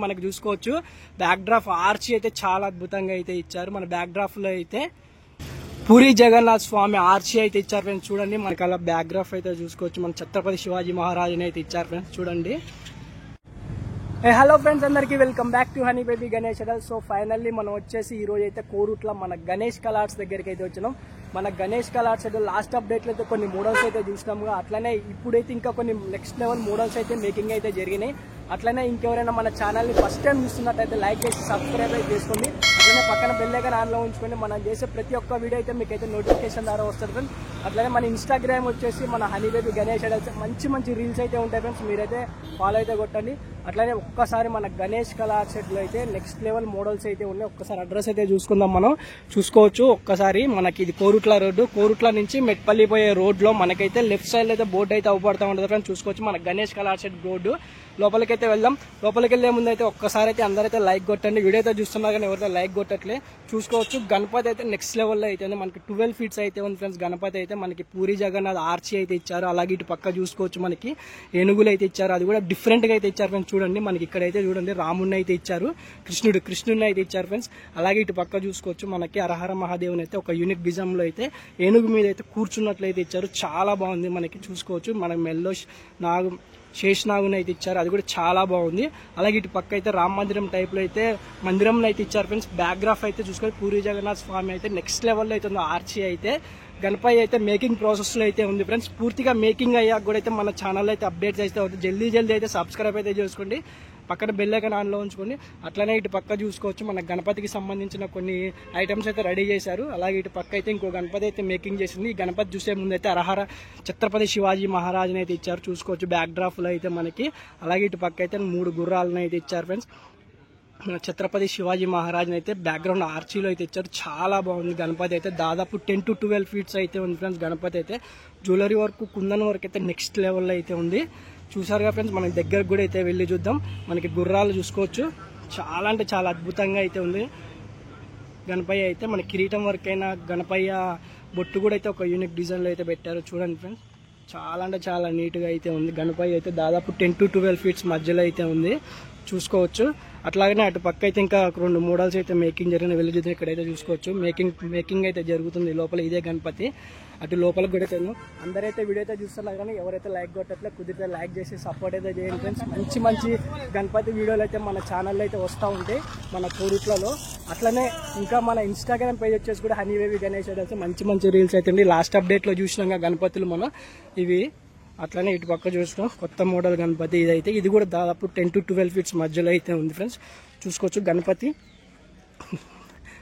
మనకు చూసుకోవచ్చు back drop arch అయితే చాలా అద్భుతంగా అయితే ఇచ్చారు. మన బ్యాక్ డ్రాప్ లో అయితే పూరి జగన్నాథ్ స్వామి ఆర్చి అయితే ఇచ్చారు ఫ్రెండ్స్. చూడండి మనకి అలా బ్యాక్ డ్రాప్ అయితే చూసుకోవచ్చు. మన ఛత్రపతి శివాజీ మహారాజుని అయితే ఇచ్చారు ఫ్రెండ్స్. చూడండి. హలో ఫ్రెండ్స్, అందరికీ welcome back to honey baby Ganesh అడల్. So finally మనం వచ్చేసి ఈ రోజు అయితే కోరుట్ల మన గణేష్ కలార్స్ దగ్గరికి అయితే వచ్చినాం. మన గణేష్ కలార్స్ అయితే లాస్ట్ అప్డేట్లో అయితే కొన్ని మోడల్స్ అయితే చూసినాము. అట్లనే ఇప్పుడైతే ఇంకా కొన్ని నెక్స్ట్ లెవెల్ మోడల్స్ అయితే మేకింగ్ అయితే జరిగినాయి. అట్లనే ఇంకెవరైనా మన ఛానల్ని ఫస్ట్ టైం చూస్తున్నట్టయితే లైక్ చేసి సబ్స్క్రైబ్ అయితే చేసుకోండి. అట్లనే పక్కన బెల్ ఐకాన్ ఆన్లో ఉంచుకోండి. మనం చేసే ప్రతి ఒక్క వీడియో అయితే మీకు అయితే నోటిఫికేషన్ ద్వారా వస్తుంది ఫ్రెండ్స్. అట్లనే మన ఇన్స్టాగ్రామ్ వచ్చేసి మన హనీ బేబీ గణేష్ అడల్స్ మంచి మంచి రీల్స్ అయితే ఉంటాయి ఫ్రెండ్స్. మీరైతే ఫాలో అయితే కొట్టండి. అట్లనే ఒక్కసారి మన గణేష్ కలార్ సెట్లో అయితే నెక్స్ట్ లెవెల్ మోడల్స్ అయితే ఉన్నాయి. ఒక్కసారి అడ్రస్ అయితే చూసుకుందాం. మనం చూసుకోవచ్చు ఒక్కసారి. మనకి ఇది కోరుట్ల రోడ్డు. కోరుట్ల నుంచి మెట్పల్లి పోయే రోడ్లో మనకైతే లెఫ్ట్ సైడ్ అయితే బోర్డు అయితే అవుపడతా ఉంటుంది ఫ్రెండ్స్. చూసుకోవచ్చు మన గణేష్ కలార్ సెట్ బోర్డు. లోపలికైతే వెళ్దాం. లోపలికి వెళ్లే ముందు అయితే ఒక్కసారి అయితే అందరైతే లైక్ కొట్టండి. వీడియో అయితే చూస్తున్నా కానీ ఎవరైతే లైక్ కొట్టట్లే. చూసుకోవచ్చు గణపతి అయితే నెక్స్ట్ లెవెల్లో అయితే ఉంది. మనకి 12 ఫీట్స్ అయితే ఉంది ఫ్రెండ్స్. గణపతి అయితే మనకి పూరి జగన్నాథ్ ఆర్చి అయితే ఇచ్చారు. అలాగే ఇటు పక్క చూసుకోవచ్చు మనకి ఏనుగులు అయితే ఇచ్చారు. అది కూడా డిఫరెంట్ గా అయితే ఇచ్చారు ఫ్రెండ్స్. చూడండి మనకి ఇక్కడైతే చూడండి రాముడిని అయితే ఇచ్చారు, కృష్ణుడిని అయితే ఇచ్చారు ఫ్రెండ్స్. అలాగే ఇటు పక్క చూసుకోవచ్చు మనకి హరహర మహాదేవుని అయితే ఒక యూనిక్ డిజైన్ లో అయితే ఏనుగు మీద అయితే కూర్చున్నట్లయితే ఇచ్చారు. చాలా బాగుంది. మనకి చూసుకోవచ్చు మనకి మెల్లో శేషనాగుని అయితే ఇచ్చారు. అది కూడా చాలా బాగుంది. అలాగే ఇటు పక్క అయితే రామ మందిరం టైప్ లో అయితే మందిరం అయితే ఇచ్చారు ఫ్రెండ్స్. బ్యాక్ గ్రాఫ్ అయితే చూసుకొని పూరి జగన్నాథ్ స్వామి అయితే నెక్స్ట్ లెవెల్లో అయితే ఉంది. ఆర్చి అయితే గణపతి అయితే మేకింగ్ ప్రాసెస్ లో అయితే ఉంది ఫ్రెండ్స్. పూర్తిగా మేకింగ్ అయ్యాక కూడా అయితే మన ఛానల్ అయితే అప్డేట్స్ అయితే అవుతుంది. జల్దీ అయితే సబ్స్క్రైబ్ అయితే చేసుకోండి. పక్కన బెల్ ఐకాన్ ఆన్లో ఉంచుకోండి. అట్లనే ఇటు పక్క చూసుకోవచ్చు మన గణపతికి సంబంధించిన కొన్ని ఐటమ్స్ అయితే రెడీ చేశారు. అలాగే ఇటు పక్క అయితే ఇంకో గణపతి అయితే మేకింగ్ చేసింది. ఈ గణపతి చూసే ముందు అయితే హరహర ఛత్రపతి శివాజీ మహారాజుని అయితే ఇచ్చారు. చూసుకోవచ్చు బ్యాక్ డ్రాప్ లో అయితే మనకి. అలాగే ఇటు పక్క అయితే 3 గుర్రాలను అయితే ఇచ్చారు ఫ్రెండ్స్. ఛత్రపతి శివాజీ మహారాజ్ అయితే బ్యాక్గ్రౌండ్ ఆర్చీలో అయితే ఇచ్చారు. చాలా బాగుంది. గణపతి అయితే దాదాపు 10 to 12 ఫీట్స్ అయితే ఉంది ఫ్రెండ్స్. గణపతి అయితే జ్యువెలరీ వర్క్ కుందన్ వర్క్ అయితే నెక్స్ట్ లెవెల్లో అయితే ఉంది. చూసారుగా ఫ్రెండ్స్. మన దగ్గరకు కూడా అయితే వెళ్ళి చూద్దాం. మనకి గుర్రాలు చూసుకోవచ్చు. చాలా అంటే చాలా అద్భుతంగా అయితే ఉంది. గణపయ్య అయితే మన కిరీటం వర్క్ అయినా గణపయ్య బొట్టు కూడా అయితే ఒక యూనిక్ డిజైన్లో అయితే పెట్టారు. చూడండి ఫ్రెండ్స్. చాలా అంటే చాలా నీట్గా అయితే ఉంది. గణపయ్య అయితే దాదాపు 10 to 12 ఫీట్స్ మధ్యలో అయితే ఉంది. చూసుకోవచ్చు. అట్లాగనే అటు పక్క అయితే ఇంకా 2 మోడల్స్ అయితే మేకింగ్ జరిగిన వెళ్ళి చూద్దాం. ఇక్కడైతే చూసుకోవచ్చు మేకింగ్ అయితే జరుగుతుంది లోపల. ఇదే గణపతి. అటు లోపలికి కూడా అయితే అందరైతే వీడియో అయితే చూస్తున్నారు కానీ ఎవరైతే లైక్ కొట్టట్లే కుదిరితే లైక్ చేసి సపోర్ట్ అయితే చేయండి ఫ్రెండ్స్. మంచి గణపతి వీడియోలు అయితే మన ఛానల్లో అయితే వస్తూ ఉంటాయి మన కోరుట్లలో. అట్లనే ఇంకా మన ఇన్స్టాగ్రామ్ పేజ్ వచ్చేసి కూడా హనీ బేబీ గణేష్ అయితే మంచి రీల్స్ అయితే ఉంది. లాస్ట్ అప్డేట్లో చూసినాక గణపతులు మనం ఇవి. అట్లనే ఇటు పక్క చూసినాం కొత్త మోడల్ గణపతి ఇదైతే. ఇది కూడా దాదాపు 10 to 12 ఫీట్స్ మధ్యలో అయితే ఉంది ఫ్రెండ్స్. చూసుకోవచ్చు గణపతి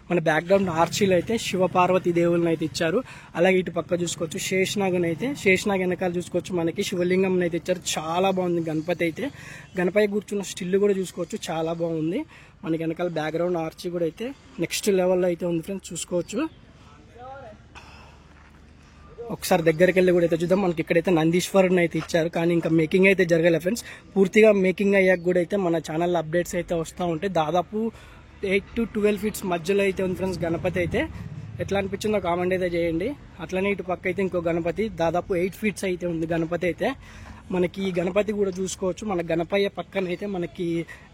మన బ్యాక్గ్రౌండ్ ఆర్చీలో అయితే శివపార్వతి దేవుళ్ళని అయితే ఇచ్చారు. అలాగే ఇటు పక్క చూసుకోవచ్చు శేషనాగుని అయితే శేషనాగ్ వెనకాల చూసుకోవచ్చు మనకి శివలింగం అయితే ఇచ్చారు. చాలా బాగుంది గణపతి అయితే. గణపతి కూర్చున్న స్టిల్ కూడా చూసుకోవచ్చు. చాలా బాగుంది. మనకి వెనకాల బ్యాక్గ్రౌండ్ ఆర్చీ కూడా అయితే నెక్స్ట్ లెవెల్లో అయితే ఉంది ఫ్రెండ్స్. చూసుకోవచ్చు. ఒకసారి దగ్గరికి వెళ్ళి కూడా అయితే చూద్దాం. మనకి ఇక్కడైతే నందీశ్వరుని అయితే ఇచ్చారు కానీ ఇంకా మేకింగ్ అయితే జరగలేదు ఫ్రెండ్స్. పూర్తిగా మేకింగ్ అయ్యాక కూడా అయితే మన ఛానల్లో అప్డేట్స్ అయితే వస్తూ ఉంటాయి. దాదాపు 8 to 12 ఫీట్స్ మధ్యలో అయితే ఉంది ఫ్రెండ్స్ గణపతి అయితే. ఎట్లా అనిపించిందో కామెంట్ అయితే చేయండి. అట్లనే ఇటు పక్క అయితే ఇంకో గణపతి దాదాపు 8 ఫీట్స్ అయితే ఉంది గణపతి అయితే. మనకి ఈ గణపతి కూడా చూసుకోవచ్చు. మన గణపయ్య పక్కన అయితే మనకి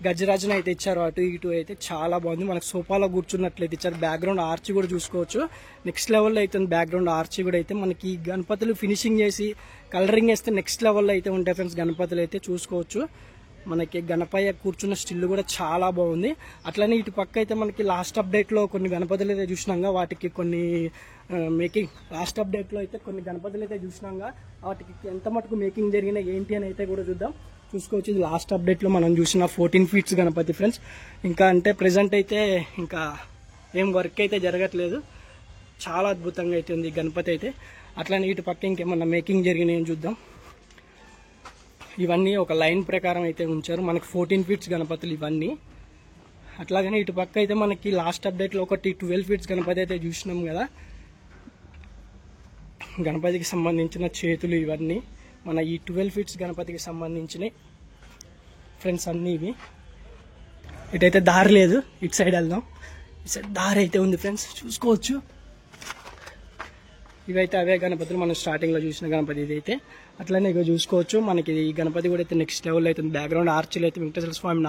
గజరాజుని అయితే ఇచ్చారు. అటు ఇటు అయితే చాలా బాగుంది. మనకి సోఫాలో కూర్చున్నట్లయితే ఇచ్చారు. బ్యాక్గ్రౌండ్ ఆర్చి కూడా చూసుకోవచ్చు. నెక్స్ట్ లెవెల్లో అయితే బ్యాక్గ్రౌండ్ ఆర్చి కూడా అయితే మనకి గణపతులు ఫినిషింగ్ చేసి కలరింగ్ వేస్తే నెక్స్ట్ లెవెల్లో అయితే ఉంటాయి ఫ్రెండ్స్. గణపతులు అయితే చూసుకోవచ్చు. మనకి గణపయ్య కూర్చున్న స్టిల్ కూడా చాలా బాగుంది. అట్లనే ఇటు పక్క అయితే మనకి లాస్ట్ అప్డేట్లో కొన్ని గణపతులు అయితే చూసినాగా వాటికి కొన్ని మేకింగ్ లాస్ట్ అప్డేట్లో అయితే కొన్ని గణపతులు అయితే చూసినాగా వాటికి ఎంత మటుకు మేకింగ్ జరిగినా ఏంటి అని అయితే కూడా చూద్దాం. చూసుకోవచ్చు. ఇది లాస్ట్ అప్డేట్లో మనం చూసిన 14 ఫీట్స్ గణపతి ఫ్రెండ్స్. ఇంకా అంటే ప్రెజెంట్ అయితే ఇంకా ఏం వర్క్ అయితే జరగట్లేదు. చాలా అద్భుతంగా అయితే ఉంది గణపతి అయితే. అట్లనే ఇటు పక్క ఇంకేమన్నా మేకింగ్ జరిగినాయని చూద్దాం. ఇవన్నీ ఒక లైన్ ప్రకారం అయితే ఉంచారు. మనకి 14 ఫీట్స్ గణపతులు ఇవన్నీ. అట్లాగనే ఇటు పక్క అయితే మనకి లాస్ట్ అప్డేట్లో ఒకటి 12 ఫీట్స్ గణపతి అయితే చూసినాం కదా. గణపతికి సంబంధించిన చేతులు ఇవన్నీ మన ఈ 12 ఫీట్స్ గణపతికి సంబంధించినవి ఫ్రెండ్స్ అన్నీ ఇవి. ఇటైతే దారి లేదు. ఇటు సైడ్ వెళ్దాం. ఇటు సైడ్ దారి అయితే ఉంది ఫ్రెండ్స్. చూసుకోవచ్చు. ఇవైతే అవే గణపతులు మనం స్టార్టింగ్లో చూసిన గణపతి ఇదైతే. అట్లనే ఇక చూసుకోవచ్చు మనకి ఈ గణపతి కూడా అయితే నెక్స్ట్ లెవెల్ అవుతుంది. బ్యాక్గ్రౌండ్ ఆర్చీలు అయితే వెంకటేశ్వర స్వామి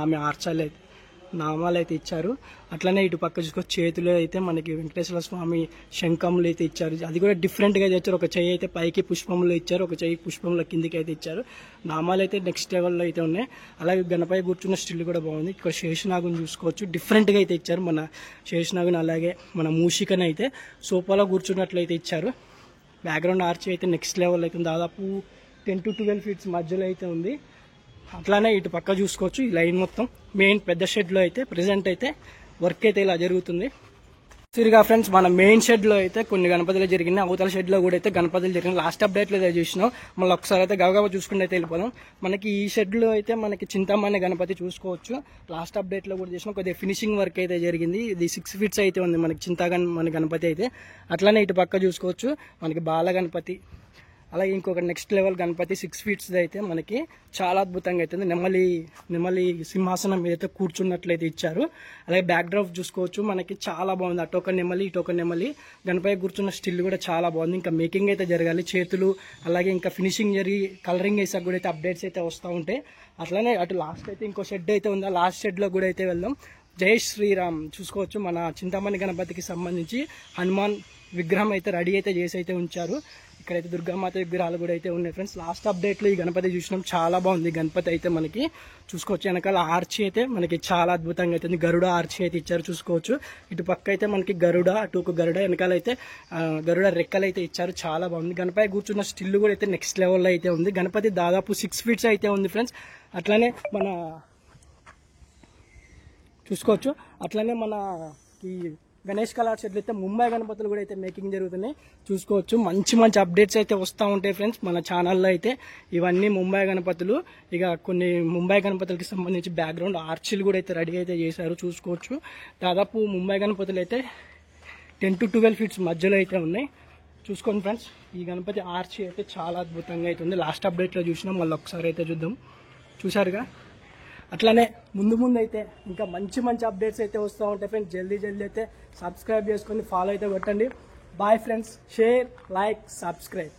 నామాలు అయితే ఇచ్చారు. అట్లనే ఇటు పక్క చూసుకోవచ్చు చేతులు అయితే మనకి వెంకటేశ్వర స్వామి శంఖములు అయితే ఇచ్చారు. అది కూడా డిఫరెంట్గా ఇచ్చారు. ఒక చెయ్యి అయితే పైకి పుష్పములు ఇచ్చారు, ఒక చెయ్యి పుష్పముల కిందికి అయితే ఇచ్చారు. నామాలు అయితే నెక్స్ట్ లెవెల్లో అయితే ఉన్నాయి. అలాగే గణపతి కూర్చున్న స్టిల్ కూడా బాగుంది. ఇక్కడ శేషనాగుని చూసుకోవచ్చు, డిఫరెంట్గా అయితే ఇచ్చారు. మన శేషనాగుని అలాగే మన మూషికని అయితే సోఫాలో కూర్చున్నట్లయితే ఇచ్చారు. బ్యాక్గ్రౌండ్ ఆర్చ్ అయితే నెక్స్ట్ లెవెల్ అయితే దాదాపు 10 to 12 feet మధ్యలో అయితే ఉంది. అట్లానే ఇటు పక్క చూసుకోవచ్చు ఈ లైన్ మొత్తం మెయిన్ పెద్ద షెడ్లో అయితే ప్రెసెంట్ అయితే వర్క్ అయితే ఇలా జరుగుతుంది. సరిగా ఫ్రెండ్స్ మన మెయిన్ షెడ్లో అయితే కొన్ని గణపతులు జరిగినాయి, అవతల షెడ్లో కూడా అయితే గణపతులు జరిగినాయి. లాస్ట్ అప్డేట్లో అయితే చూసినాం. మళ్ళీ ఒకసారి అయితే గబగబా చూసుకుంటే అయితే వెళ్ళిపోదాం. మనకి ఈ షెడ్లో అయితే మనకి చింతామణి గణపతి చూసుకోవచ్చు. లాస్ట్ అప్డేట్లో కూడా చేసినాం. కొద్దిగా ఫినిషింగ్ వర్క్ అయితే జరిగింది. ఇది 6 feet అయితే ఉంది మనకి చింతామణి గణపతి అయితే. అట్లానే ఇటు పక్క చూసుకోవచ్చు మనకి బాల గణపతి, అలాగే ఇంకొక నెక్స్ట్ లెవెల్ గణపతి 6 feet అయితే మనకి చాలా అద్భుతంగా అవుతుంది. నెమలి సింహాసనం మీద అయితే కూర్చున్నట్లయితే ఇచ్చారు. అలాగే బ్యాక్ డ్రాప్ చూసుకోవచ్చు మనకి చాలా బాగుంది. అటొక నెమలి ఇటొక నెమలి, గణపతి కూర్చున్న స్టిల్ కూడా చాలా బాగుంది. ఇంకా మేకింగ్ అయితే జరగాలి చేతులు, అలాగే ఇంకా ఫినిషింగ్ జరిగి కలరింగ్ వేసాక కూడా అయితే అప్డేట్స్ అయితే వస్తూ ఉంటాయి. అట్లానే అటు లాస్ట్ అయితే ఇంకో షెడ్ అయితే ఉంది. ఆ లాస్ట్ షెడ్లో కూడా అయితే వెళ్దాం. జై శ్రీరామ్ చూసుకోవచ్చు మన చింతామణి గణపతికి సంబంధించి హనుమాన్ విగ్రహం అయితే రెడీ అయితే చేసి అయితే ఉంచారు. ఇక్కడైతే దుర్గామాత విగ్రహాలు కూడా అయితే ఉన్నాయి ఫ్రెండ్స్. లాస్ట్ అప్డేట్లో ఈ గణపతి చూసినాం, చాలా బాగుంది గణపతి అయితే మనకి చూసుకోవచ్చు. వెనకాల ఆర్చి అయితే మనకి చాలా అద్భుతంగా అవుతుంది. గరుడ ఆర్చి అయితే ఇచ్చారు చూసుకోవచ్చు. ఇటు పక్క అయితే మనకి గరుడ, అటు ఒక గరుడ, వెనకాల అయితే గరుడ రెక్కలు అయితే ఇచ్చారు. చాలా బాగుంది. గణపతి కూర్చున్న స్టిల్ కూడా అయితే నెక్స్ట్ లెవెల్లో అయితే ఉంది. గణపతి దాదాపు 6 feet అయితే ఉంది ఫ్రెండ్స్. అట్లానే మన చూసుకోవచ్చు. అట్లనే మన ఈ గణేష్ కళా షెడ్లు అయితే ముంబై గణపతులు కూడా అయితే మేకింగ్ జరుగుతున్నాయి చూసుకోవచ్చు. మంచి అప్డేట్స్ అయితే వస్తూ ఉంటాయి ఫ్రెండ్స్ మన ఛానల్లో అయితే. ఇవన్నీ ముంబై గణపతులు. ఇక కొన్ని ముంబై గణపతులకి సంబంధించి బ్యాక్గ్రౌండ్ ఆర్చీలు కూడా అయితే రెడీ అయితే చేశారు చూసుకోవచ్చు. దాదాపు ముంబై గణపతులు అయితే 10 to 12 feet మధ్యలో అయితే ఉన్నాయి చూసుకోండి ఫ్రెండ్స్. ఈ గణపతి ఆర్చీ అయితే చాలా అద్భుతంగా అవుతుంది. లాస్ట్ అప్డేట్లో చూసినాం, మళ్ళీ ఒకసారి అయితే చూద్దాం. చూసారుగా. అట్లానే ముందు అయితే ఇంకా మంచి అప్డేట్స్ అయితే వస్తూ ఉంటాయి ఫ్రెండ్స్. జల్దీ అయితే సబ్స్క్రైబ్ చేసుకొని ఫాలో అయితే కొట్టండి. Bye friends. Share, like, subscribe.